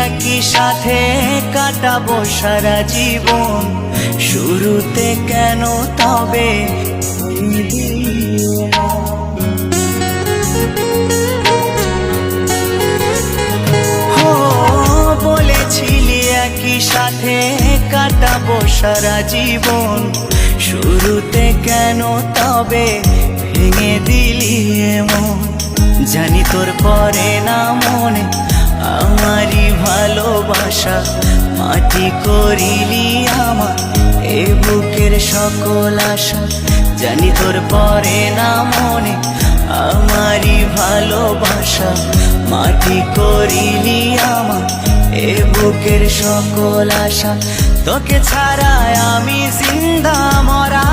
একই সাথে কাটাবো সারা জীবন, শুরুতে কেন তবে বলেছিলি একই সাথে কাটাবো সারা জীবন, শুরুতে কেন তবে ভেঙে দিলি এমন। জানি তোর পরে না মনে আমারই ভালোবাসা, মাটি করিলি আমার এ বুকের সকল আশা। জানি তোর পরে না মনে আমারই ভালোবাসা, মাটি করিলি আমার এ বুকের সকল আশা। তোকে ছাড়া আমি জিন্দা মরা,